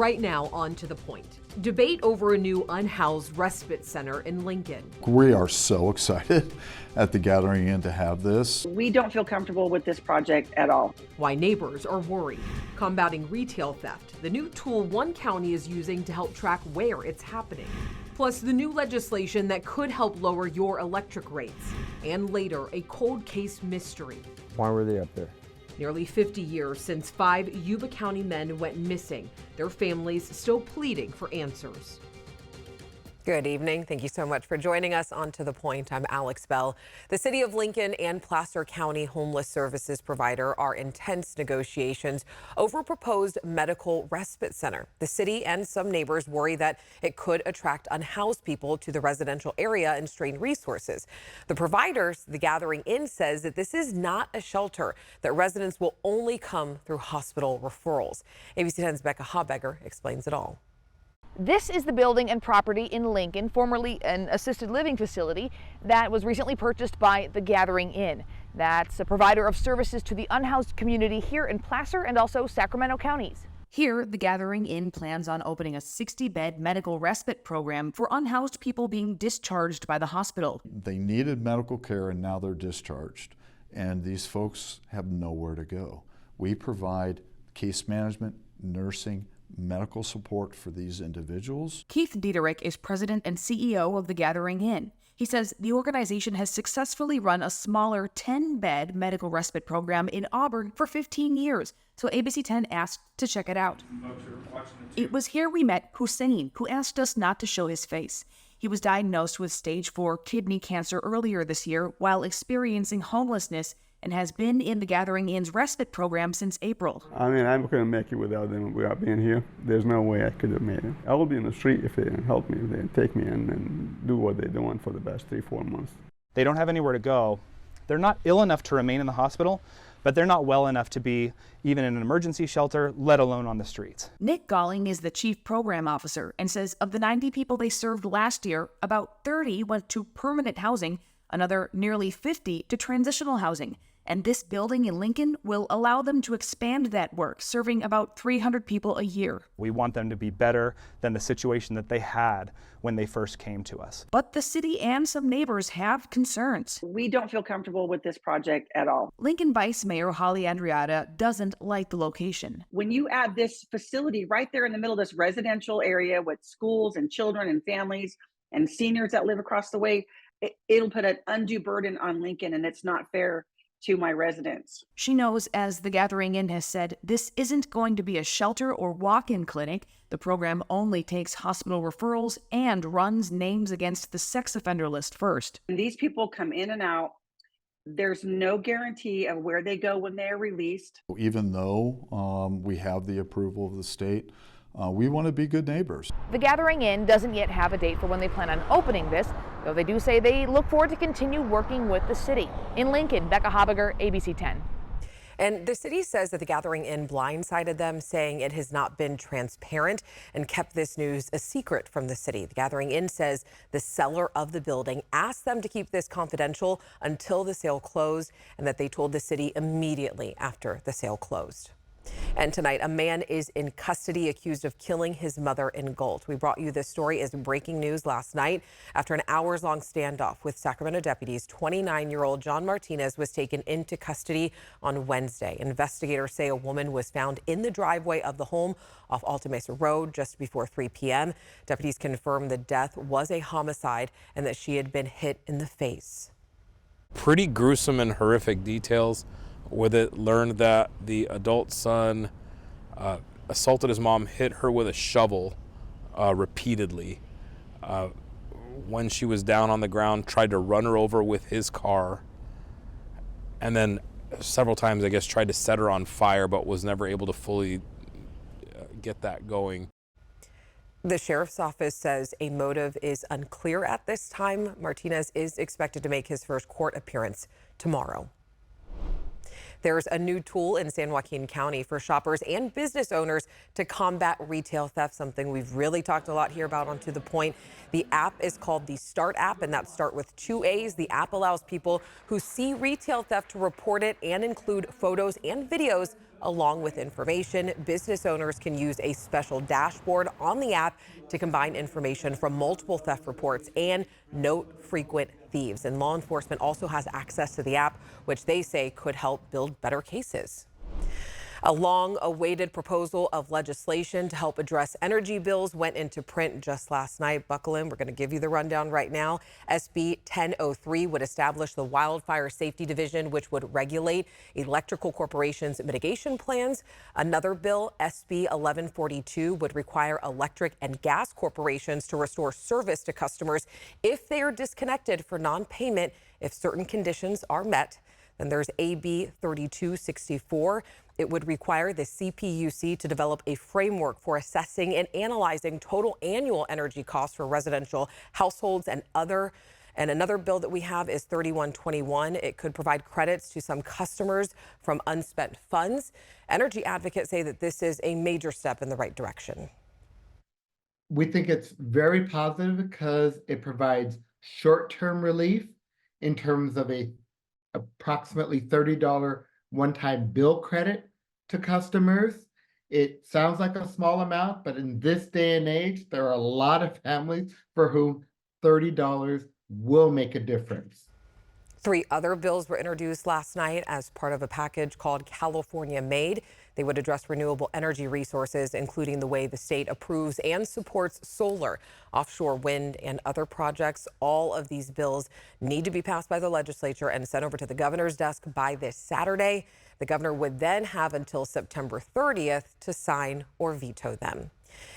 Right now, on to the point. Debate over a new unhoused respite center in Lincoln. We are so excited at the Gathering Inn to have this. We don't feel comfortable with this project at all. Why neighbors are worried. Combating retail theft, the new tool one county is using to help track where it's happening. Plus, the new legislation that could help lower your electric rates. And later, a cold case mystery. Why were they up there? Nearly 50 years since 5 Yuba County men went missing, their families still pleading for answers. Good evening. Thank you so much for joining us on To The Point. I'm Alex Bell. The City of Lincoln and Placer County Homeless Services Provider are in tense negotiations over a proposed medical respite center. The city and some neighbors worry that it could attract unhoused people to the residential area and strain resources. The providers, the Gathering Inn, says that this is not a shelter, that residents will only come through hospital referrals. ABC 10's Becca Habegger explains it all. This is the building and property in Lincoln, formerly an assisted living facility that was recently purchased by the Gathering Inn. That's a provider of services to the unhoused community here in Placer and also Sacramento counties. Here, the Gathering Inn plans on opening a 60-bed medical respite program for unhoused people being discharged by the hospital. They needed medical care and now they're discharged, and these folks have nowhere to go. We provide case management, nursing, medical support for these individuals. Keith Dieterich is president and CEO of the Gathering Inn. He says the organization has successfully run a smaller 10-bed medical respite program in Auburn for 15 years, so ABC 10 asked to check it out. It was here we met Hussein, who asked us not to show his face. He was diagnosed with stage 4 kidney cancer earlier this year while experiencing homelessness and has been in the Gathering Inn's respite program since April. I mean, I couldn't make it without them, without being here. There's no way I could have made it. I would be in the street if they didn't help me, if they didn't take me in and do what they're doing for the past 3-4 months. They don't have anywhere to go. They're not ill enough to remain in the hospital, but they're not well enough to be even in an emergency shelter, let alone on the streets. Nick Galling is the chief program officer and says of the 90 people they served last year, about 30 went to permanent housing, another nearly 50 to transitional housing. And this building in Lincoln will allow them to expand that work, serving about 300 people a year. We want them to be better than the situation that they had when they first came to us. But the city and some neighbors have concerns. We don't feel comfortable with this project at all. Lincoln Vice Mayor Holly Andreatta doesn't like the location. When you add this facility right there in the middle of this residential area with schools and children and families and seniors that live across the way, it'll put an undue burden on Lincoln, and it's not fair to my residents. She knows, as the Gathering Inn has said, this isn't going to be a shelter or walk-in clinic. The program only takes hospital referrals and runs names against the sex offender list first. These people come in and out. There's no guarantee of where they go when they're released. Even though we have the approval of the state, we want to be good neighbors. The Gathering Inn doesn't yet have a date for when they plan on opening this, though they do say they look forward to continue working with the city. In Lincoln, Becca Habegger, ABC 10. And the city says that the Gathering Inn blindsided them, saying it has not been transparent and kept this news a secret from the city. The Gathering Inn says the seller of the building asked them to keep this confidential until the sale closed, and that they told the city immediately after the sale closed. And tonight, a man is in custody accused of killing his mother in Galt. We brought you this story as breaking news last night. After an hours-long standoff with Sacramento deputies, 29-year-old John Martinez was taken into custody on Wednesday. Investigators say a woman was found in the driveway of the home off Alta Mesa Road just before 3 p.m. Deputies confirmed the death was a homicide and that she had been hit in the face. Pretty gruesome and horrific details. With it, learned that the adult son assaulted his mom, hit her with a shovel repeatedly. When she was down on the ground, tried to run her over with his car, and then several times, I guess, tried to set her on fire, but was never able to fully get that going. The sheriff's office says a motive is unclear at this time. Martinez is expected to make his first court appearance tomorrow. There's a new tool in San Joaquin County for shoppers and business owners to combat retail theft, something we've really talked a lot here about on To The Point. The app is called the START app, and that's START with 2 A's. The app allows people who see retail theft to report it and include photos and videos Along with information, business owners can use a special dashboard on the app to combine information from multiple theft reports and note frequent thieves. And law enforcement also has access to the app, which they say could help build better cases. A long-awaited proposal of legislation to help address energy bills went into print just last night. Buckle in, we're going to give you the rundown right now. SB 1003 would establish the Wildfire Safety Division, which would regulate electrical corporations' mitigation plans. Another bill, SB 1142, would require electric and gas corporations to restore service to customers if they are disconnected for non-payment if certain conditions are met. Then there's AB 3264. It would require the CPUC to develop a framework for assessing and analyzing total annual energy costs for residential households and another bill that we have is 3121. It could provide credits to some customers from unspent funds. Energy advocates say that this is a major step in the right direction. We think it's very positive because it provides short-term relief in terms of a approximately $30 one-time bill credit to customers. It sounds like a small amount, but in this day and age, there are a lot of families for whom $30 will make a difference. 3 other bills were introduced last night as part of a package called California Made. They would address renewable energy resources, including the way the state approves and supports solar, offshore wind, and other projects. All of these bills need to be passed by the legislature and sent over to the governor's desk by this Saturday. The governor would then have until September 30th to sign or veto them.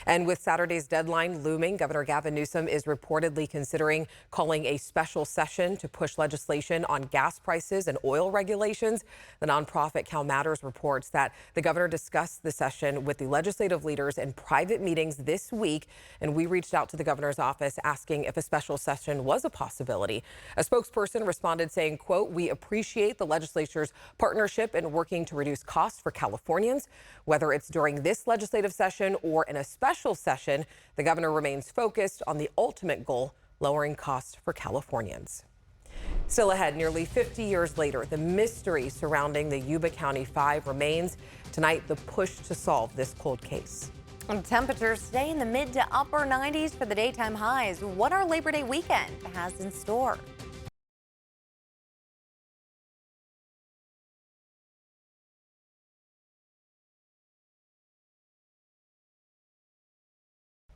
And with Saturday's deadline looming, Governor Gavin Newsom is reportedly considering calling a special session to push legislation on gas prices and oil regulations. The nonprofit Cal Matters reports that the governor discussed the session with the legislative leaders in private meetings this week, and we reached out to the governor's office asking if a special session was a possibility. A spokesperson responded saying, quote, "We appreciate the legislature's partnership in working to reduce costs for Californians. Whether it's during this legislative session or in a special session, the governor remains focused on the ultimate goal, lowering costs for Californians." Still ahead, nearly 50 years later, the mystery surrounding the Yuba County Five remains. Tonight, the push to solve this cold case. And temperatures stay in the mid to upper 90s for the daytime highs. What our Labor Day weekend has in store.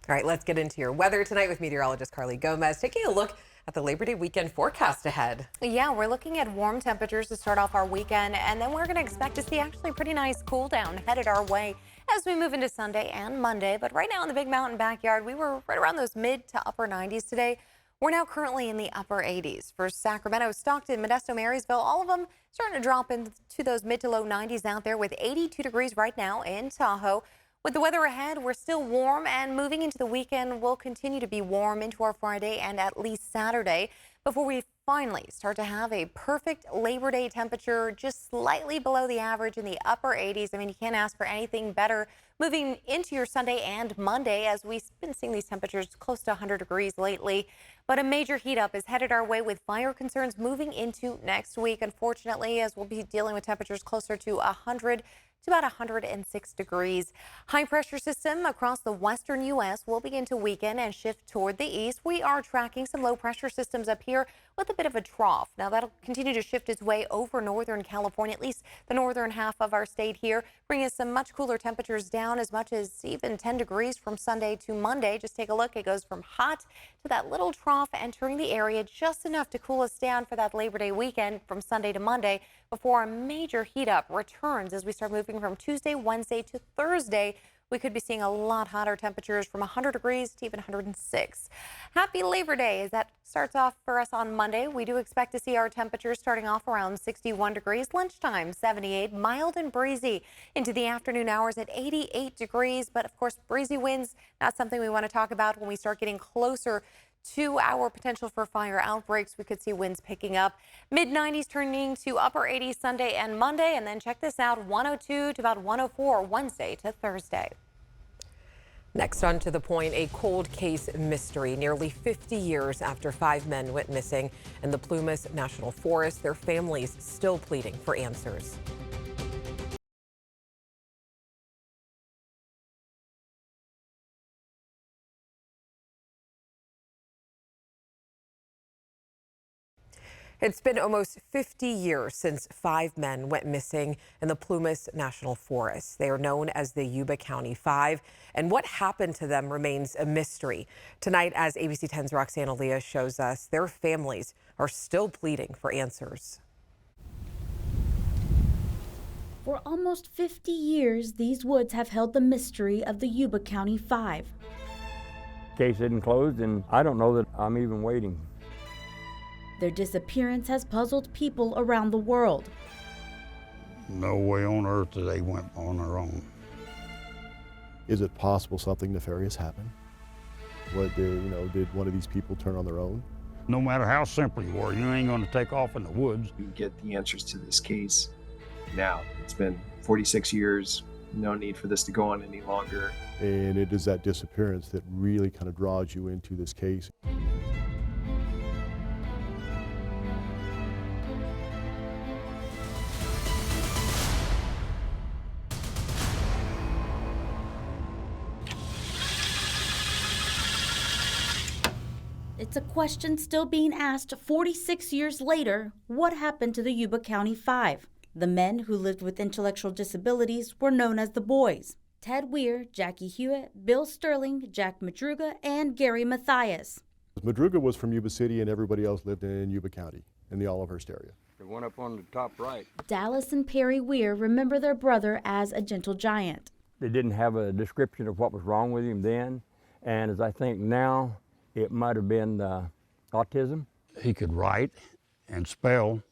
All right, let's get into your weather tonight with meteorologist Carly Gomez, taking a look at the Labor Day weekend forecast ahead. Yeah, we're looking at warm temperatures to start off our weekend, and then we're going to expect to see actually a pretty nice cool down headed our way as we move into Sunday and Monday. But right now in the Big Mountain backyard, we were right around those mid to upper 90s today. We're now currently in the upper 80s for Sacramento, Stockton, Modesto, Marysville, all of them starting to drop into those mid to low 90s out there with 82 degrees right now in Tahoe. With the weather ahead, we're still warm, and moving into the weekend, we'll continue to be warm into our Friday and at least Saturday before we finally start to have a perfect Labor Day temperature just slightly below the average in the upper 80s. I mean, you can't ask for anything better moving into your Sunday and Monday, as we've been seeing these temperatures close to 100 degrees lately. But a major heat up is headed our way with fire concerns moving into next week, unfortunately, as we'll be dealing with temperatures closer to 100 to about 106 degrees. High pressure system across the western U.S. will begin to weaken and shift toward the east. We are tracking some low pressure systems up here with a bit of a trough. Now that'll continue to shift its way over northern California, at least the northern half of our state here, bringing us some much cooler temperatures down as much as even 10 degrees from Sunday to Monday. Just take a look. It goes from hot to that little trough entering the area, just enough to cool us down for that Labor Day weekend from Sunday to Monday before a major heat up returns as we start moving from Tuesday, Wednesday to Thursday. We could be seeing a lot hotter temperatures from 100 degrees to even 106. Happy Labor Day as that starts off for us on Monday. We do expect to see our temperatures starting off around 61 degrees. Lunchtime, 78, mild and breezy into the afternoon hours at 88 degrees. But of course, breezy winds, not something we want to talk about when we start getting closer to our potential for fire outbreaks. We could see winds picking up. Mid-90s turning to upper 80s Sunday and Monday. And then check this out, 102 to about 104 Wednesday to Thursday. Next on To The Point, a cold case mystery. Nearly 50 years after 5 men went missing in the Plumas National Forest, their families still pleading for answers. It's been almost 50 years since 5 men went missing in the Plumas National Forest. They are known as the Yuba County Five, and what happened to them remains a mystery. Tonight, as ABC 10's Roxanne Aaliyah shows us, their families are still pleading for answers. For almost 50 years, these woods have held the mystery of the Yuba County Five. Case isn't closed, and I don't know that I'm even waiting. Their disappearance has puzzled people around the world. No way on earth that they went on their own. Is it possible something nefarious happened? Did one of these people turn on their own? No matter how simple you are, you ain't gonna take off in the woods. You get the answers to this case now. It's been 46 years, no need for this to go on any longer. And it is that disappearance that really kind of draws you into this case. It's a question still being asked 46 years later. What happened to the Yuba County Five? The men who lived with intellectual disabilities were known as the Boys. Ted Weir, Jackie Hewitt, Bill Sterling, Jack Madruga, and Gary Mathias. Madruga was from Yuba City and everybody else lived in Yuba County in the Olivehurst area. The one up on the top right. Dallas and Perry Weir remember their brother as a gentle giant. They didn't have a description of what was wrong with him then, and as I think now, it might have been autism. He could write and spell,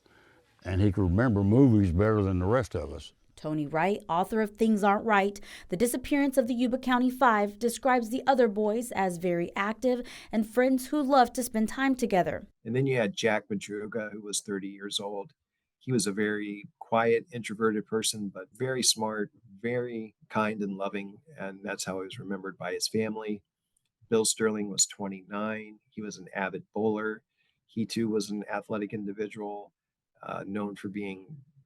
and he could remember movies better than the rest of us. Tony Wright, author of Things Aren't Right, The Disappearance of the Yuba County Five, describes the other boys as very active and friends who loved to spend time together. And then you had Jack Madruga, who was 30 years old. He was a very quiet, introverted person, but very smart, very kind and loving, and that's how he was remembered by his family. Bill Sterling was 29. He was an avid bowler. He too was an athletic individual, known for being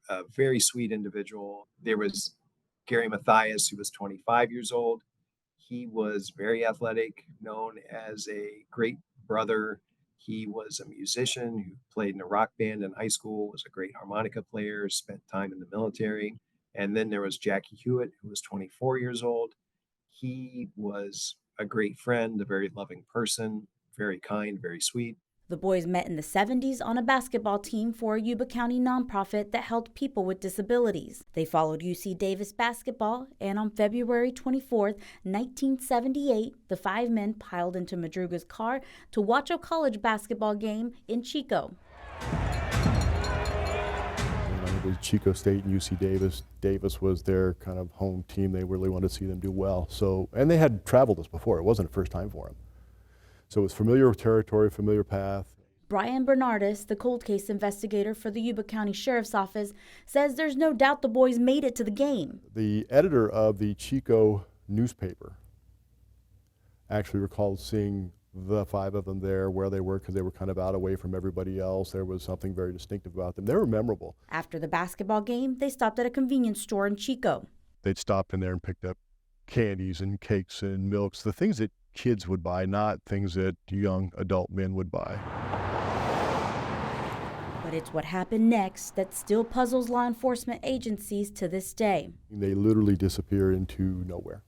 a very sweet individual. There was Gary Mathias, who was 25 years old. He was very athletic, known as a great brother. He was a musician who played in a rock band in high school, was a great harmonica player, spent time in the military. And then there was Jackie Hewitt, who was 24 years old. He was a great friend, a very loving person, very kind, very sweet. The boys met in the 70s on a basketball team for a Yuba County nonprofit that helped people with disabilities. They followed UC Davis basketball, and on February 24th, 1978, the 5 men piled into Madruga's car to watch a college basketball game in Chico. It was Chico State and UC Davis. Davis was their kind of home team. They really wanted to see them do well. And they had traveled this before. It wasn't a first time for them. So it was familiar territory, familiar path. Brian Bernardus, the cold case investigator for the Yuba County Sheriff's Office, says there's no doubt the boys made it to the game. The editor of the Chico newspaper actually recalled seeing the 5 of them there, where they were, because they were kind of out away from everybody else. There was something very distinctive about them. They were memorable. After the basketball game, they stopped at a convenience store in Chico. They'd stopped in there and picked up candies and cakes and milks, the things that kids would buy, not things that young adult men would buy. But it's what happened next that still puzzles law enforcement agencies to this day. They literally disappear into nowhere.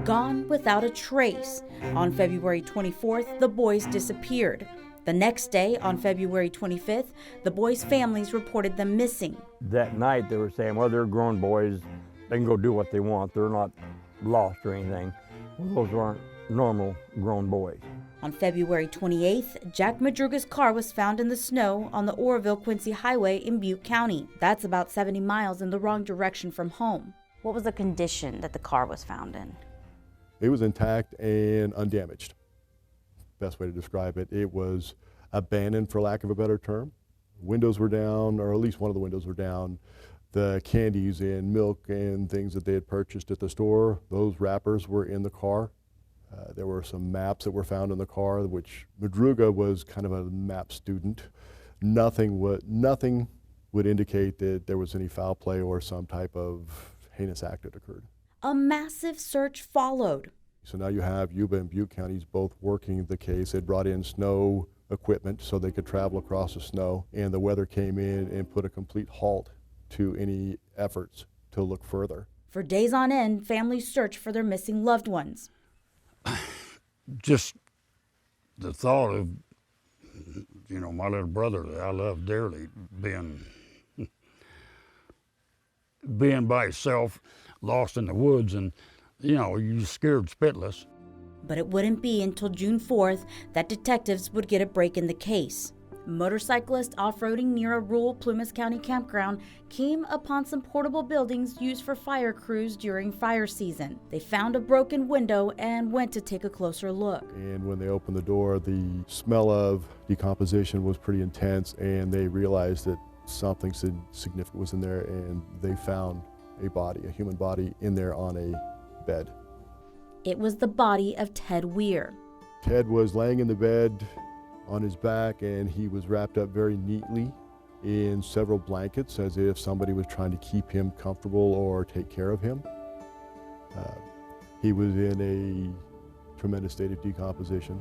Gone without a trace. On February 24th, the boys disappeared. The next day, on February 25th, the boys' families reported them missing. That night they were saying, well, they're grown boys. They can go do what they want. They're not lost or anything. Well, those aren't normal grown boys. On February 28th, Jack Madruga's car was found in the snow on the Oroville-Quincy Highway in Butte County. That's about 70 miles in the wrong direction from home. What was the condition that the car was found in? It was intact and undamaged. Best way to describe it. It was abandoned, for lack of a better term. Windows were down, or at least one of the windows were down. The candies and milk and things that they had purchased at the store, those wrappers were in the car. There were some maps that were found in the car, which Madruga was kind of a map student. Nothing would indicate that there was any foul play or some type of heinous act that occurred. A massive search followed. So now you have Yuba and Butte counties both working the case. They brought in snow equipment so they could travel across the snow, and the weather came in and put a complete halt to any efforts to look further. For days on end, families search for their missing loved ones. Just the thought of, my little brother that I love dearly being by himself, lost in the woods, and, you're scared spitless. But it wouldn't be until June 4th that detectives would get a break in the case. Motorcyclists off-roading near a rural Plumas County campground came upon some portable buildings used for fire crews during fire season. They found a broken window and went to take a closer look. And when they opened the door, the smell of decomposition was pretty intense, and they realized that something significant was in there, and they found a human body in there on a bed. It was the body of Ted Weir. Ted was laying in the bed on his back, and he was wrapped up very neatly in several blankets as if somebody was trying to keep him comfortable or take care of him. He was in a tremendous state of decomposition.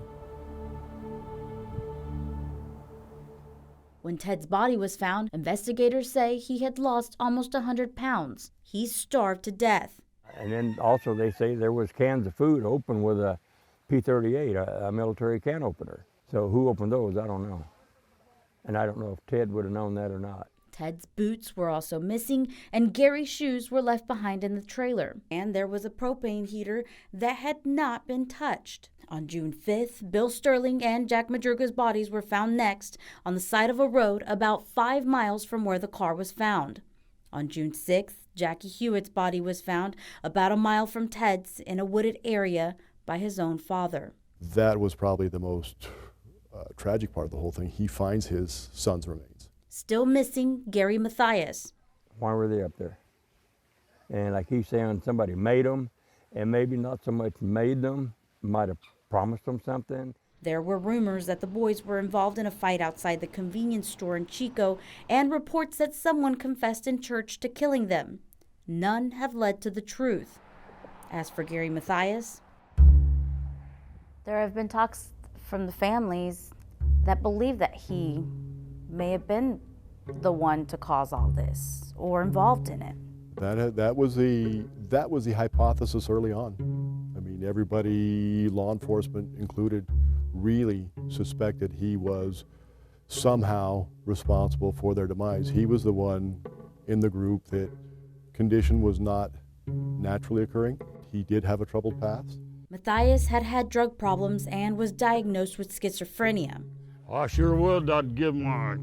When Ted's body was found, investigators say he had lost almost 100 pounds. He starved to death. And then also they say there was cans of food open with a P-38, a military can opener. So who opened those, I don't know. And I don't know if Ted would have known that or not. Ted's boots were also missing, and Gary's shoes were left behind in the trailer. And there was a propane heater that had not been touched. On June 5th, Bill Sterling and Jack Madruga's bodies were found next on the side of a road about 5 miles from where the car was found. On June 6th, Jackie Hewitt's body was found about a mile from Ted's in a wooded area by his own father. That was probably the most tragic part of the whole thing. He finds his son's remains. Still missing Gary Mathias. Why were they up there? And like he's saying, somebody made them, and maybe not so much made them, might have promised them something. There were rumors that the boys were involved in a fight outside the convenience store in Chico, and reports that someone confessed in church to killing them. None have led to the truth. As for Gary Mathias, there have been talks from the families that believe that he may have been the one to cause all this or involved in it. That was the hypothesis early on. I mean, everybody, law enforcement included, really suspected he was somehow responsible for their demise. He was the one in the group that condition was not naturally occurring. He did have a troubled past. Mathias had had drug problems and was diagnosed with schizophrenia. I sure would. I'd give my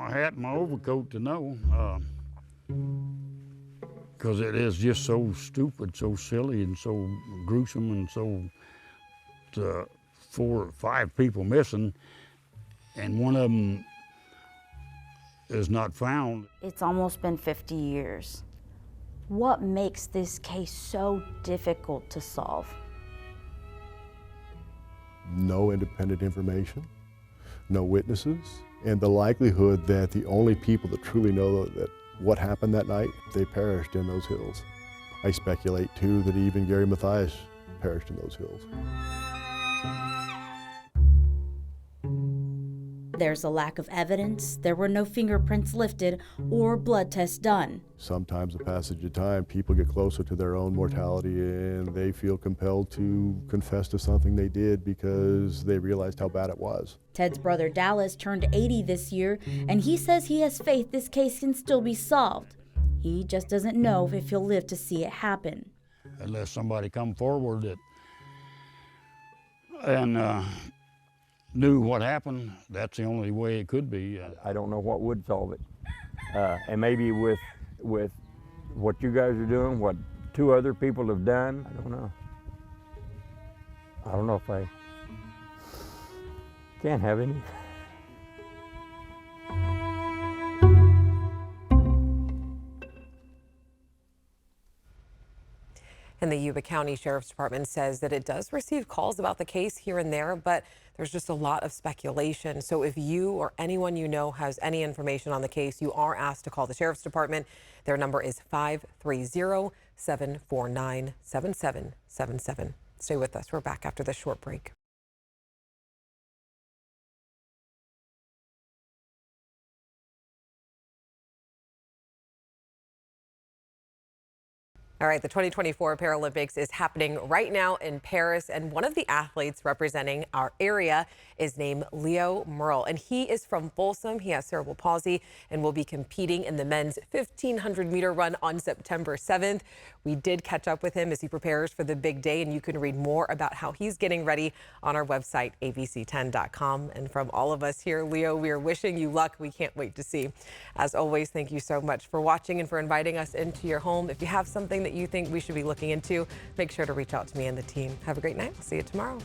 hat and my overcoat to know. Because it is just so stupid, so silly, and so gruesome, and so 4 or 5 people missing, and one of them is not found. It's almost been 50 years. What makes this case so difficult to solve? No independent information, no witnesses, and the likelihood that the only people that truly know that what happened that night, they perished in those hills. I speculate too that even Gary Mathias perished in those hills. There's a lack of evidence. There were no fingerprints lifted or blood tests done. Sometimes, the passage of time, people get closer to their own mortality and they feel compelled to confess to something they did because they realized how bad it was. Ted's brother Dallas turned 80 this year, and he says he has faith this case can still be solved. He just doesn't know if he'll live to see it happen. Unless somebody come forward and knew what happened, that's the only way it could be. I don't know what would solve it. And maybe with what you guys are doing, what 2 other people have done, I don't know. I don't know if I can't have any. And the Yuba County Sheriff's Department says that it does receive calls about the case here and there, but there's just a lot of speculation. So if you or anyone you know has any information on the case, you are asked to call the Sheriff's Department. Their number is 530-749-7777. Stay with us. We're back after this short break. All right, the 2024 Paralympics is happening right now in Paris, and one of the athletes representing our area is named Leo Merle, and he is from Folsom. He has cerebral palsy and will be competing in the men's 1,500-meter run on September 7th. We did catch up with him as he prepares for the big day, and you can read more about how he's getting ready on our website, abc10.com. And from all of us here, Leo, we are wishing you luck. We can't wait to see. As always, thank you so much for watching and for inviting us into your home. If you have something that you think we should be looking into, make sure to reach out to me and the team. Have a great night. See you tomorrow.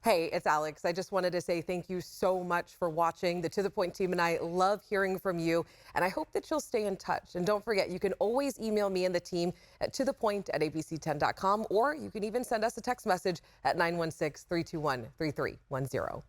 Hey, it's Alex. I just wanted to say thank you so much for watching. The To The Point team and I love hearing from you, and I hope that you'll stay in touch. And don't forget, you can always email me and the team at tothepoint@abc10.com, or you can even send us a text message at 916-321-3310.